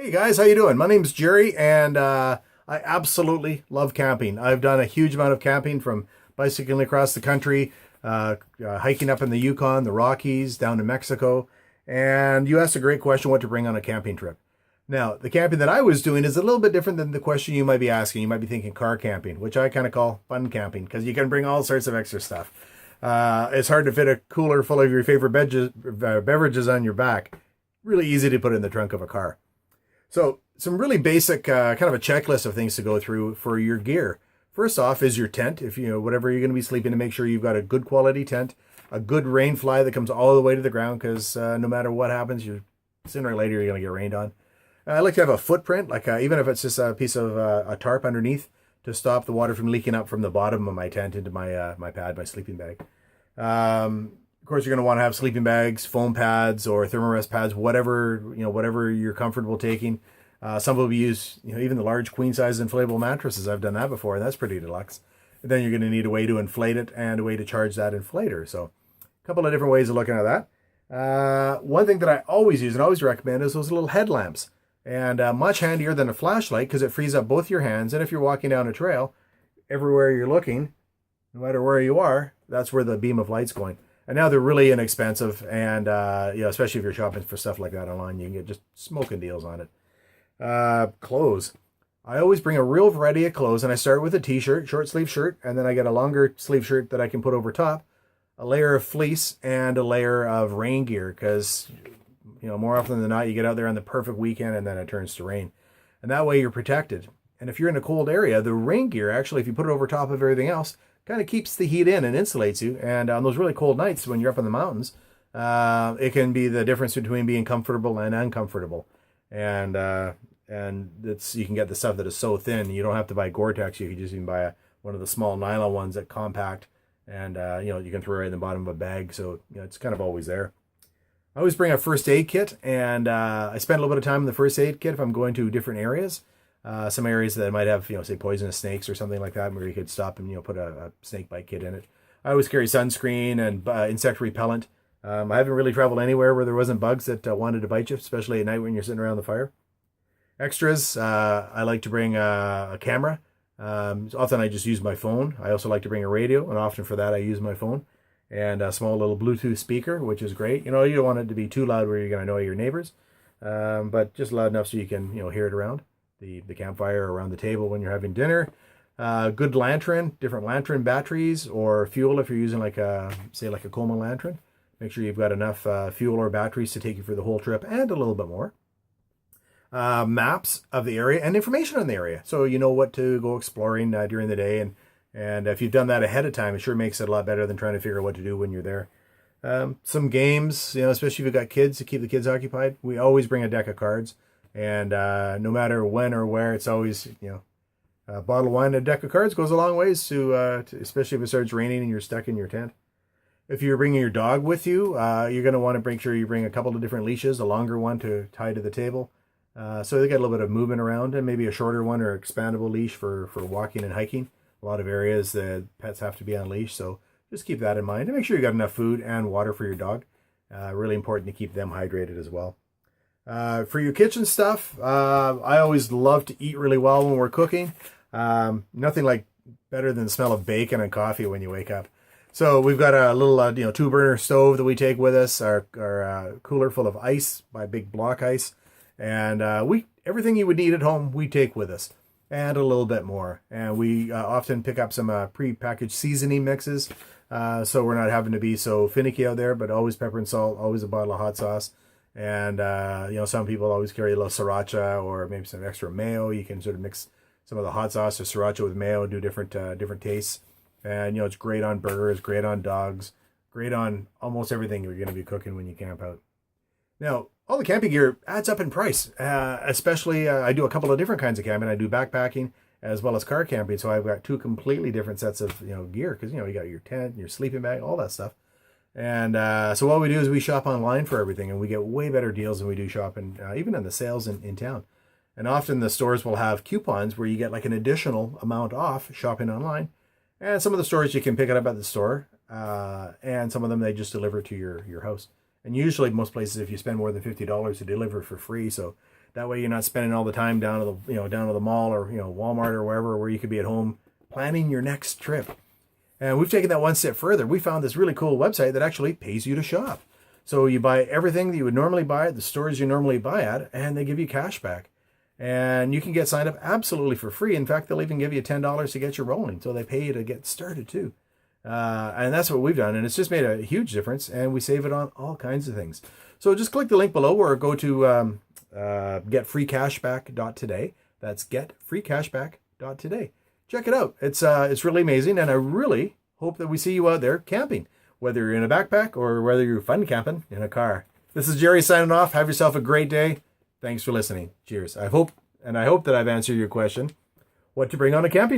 Hey guys, how you doing? My name's Jerry, and I absolutely love camping. I've done a huge amount of camping, from bicycling across the country, hiking up in the Yukon, the Rockies, down to Mexico. And you asked a great question: what to bring on a camping trip. Now, the camping that I was doing is a little bit different than the question you might be asking. You might be thinking car camping, which I kind of call fun camping because you can bring all sorts of extra stuff. It's hard to fit a cooler full of your favorite beverages on your back. Really easy to put in the trunk of a car. So some really basic kind of a checklist of things to go through for your gear. First off is your tent. If you know whatever you're going to be sleeping, to make sure you've got a good quality tent, a good rain fly that comes all the way to the ground, because no matter what happens, sooner or later you're going to get rained on. I like to have a footprint, like even if it's just a piece of a tarp underneath, to stop the water from leaking up from the bottom of my tent into my pad, my sleeping bag. Of course, you're going to want to have sleeping bags, foam pads, or thermarest pads, whatever you're comfortable taking. Some will use, even the large queen size inflatable mattresses. I've done that before, and that's pretty deluxe. And then you're going to need a way to inflate it and a way to charge that inflator. So, a couple of different ways of looking at that. One thing that I always use and always recommend is those little headlamps, and much handier than a flashlight because it frees up both your hands. And if you're walking down a trail, everywhere you're looking, no matter where you are, that's where the beam of light's going. And now they're really inexpensive, and especially if you're shopping for stuff like that online, you can get just smoking deals on it. Clothes. I always bring a real variety of clothes, and I start with a t-shirt, short sleeve shirt, and then I get a longer sleeve shirt that I can put over top, a layer of fleece, and a layer of rain gear, because more often than not, you get out there on the perfect weekend and then it turns to rain. And that way you're protected. And if you're in a cold area, the rain gear, actually, if you put it over top of everything else, kind of keeps the heat in and insulates you. And on those really cold nights when you're up in the mountains, it can be the difference between being comfortable and uncomfortable. And you can get the stuff that is so thin, you don't have to buy Gore-Tex. You can just even buy one of the small nylon ones that compact, and you can throw it right in the bottom of a bag. So it's kind of always there. I always bring a first aid kit, and I spend a little bit of time in the first aid kit if I'm going to different areas. Some areas that might have, say poisonous snakes or something like that, where you could stop and, put a snake bite kit in it. I always carry sunscreen and insect repellent. I haven't really traveled anywhere where there wasn't bugs that wanted to bite you, especially at night when you're sitting around the fire. Extras, I like to bring a camera. Often I just use my phone. I also like to bring a radio, and often for that I use my phone. And a small little Bluetooth speaker, which is great. You don't want it to be too loud where you're going to annoy your neighbors, but just loud enough so you can, hear it around the campfire, around the table when you're having dinner. Good lantern, different lantern batteries or fuel if you're using like a Coma lantern. Make sure you've got enough fuel or batteries to take you for the whole trip and a little bit more. Maps of the area and information on the area, so you know what to go exploring during the day. And if you've done that ahead of time, it sure makes it a lot better than trying to figure out what to do when you're there. Some games, especially if you've got kids, to keep the kids occupied. We always bring a deck of cards. And no matter when or where, it's always, a bottle of wine and a deck of cards goes a long ways to especially if it starts raining and you're stuck in your tent. If you're bringing your dog with you, you're going to want to make sure you bring a couple of different leashes, a longer one to tie to the table. So they get a little bit of movement around, and maybe a shorter one or expandable leash for walking and hiking. A lot of areas the pets have to be on leash, so just keep that in mind. And make sure you got enough food and water for your dog. Really important to keep them hydrated as well. For your kitchen stuff, I always love to eat really well when we're cooking. Nothing like better than the smell of bacon and coffee when you wake up. So we've got a little 2-burner stove that we take with us, our cooler full of ice, by big block ice, and everything you would need at home we take with us, and a little bit more. And we often pick up some pre-packaged seasoning mixes, so we're not having to be so finicky out there. But always pepper and salt, always a bottle of hot sauce. And, some people always carry a little sriracha or maybe some extra mayo. You can sort of mix some of the hot sauce or sriracha with mayo, do different tastes. And, it's great on burgers, great on dogs, great on almost everything you're going to be cooking when you camp out. Now, all the camping gear adds up in price, especially I do a couple of different kinds of camping. I do backpacking as well as car camping. So I've got two completely different sets of, gear because, you got your tent, your sleeping bag, all that stuff. And so what we do is we shop online for everything, and we get way better deals than we do shopping, even in the sales in town. And often the stores will have coupons where you get like an additional amount off shopping online. And some of the stores you can pick it up at the store, and some of them they just deliver to your house. And usually most places, if you spend more than $50, they deliver for free. So That way you're not spending all the time down to the mall or Walmart or wherever, where you could be at home planning your next trip. And we've taken that one step further. We found this really cool website that actually pays you to shop. So you buy everything that you would normally buy at the stores you normally buy at, and they give you cash back. And you can get signed up absolutely for free. In fact, they'll even give you $10 to get you rolling. So they pay you to get started too. And that's what we've done. And it's just made a huge difference. And we save it on all kinds of things. So just click the link below or go to getfreecashback.today. That's getfreecashback.today. Check it out. It's really amazing. And I really hope that we see you out there camping, whether you're in a backpack or whether you're fun camping in a car. This is Jerry signing off. Have yourself a great day. Thanks for listening. Cheers. I hope that I've answered your question, what to bring on a camping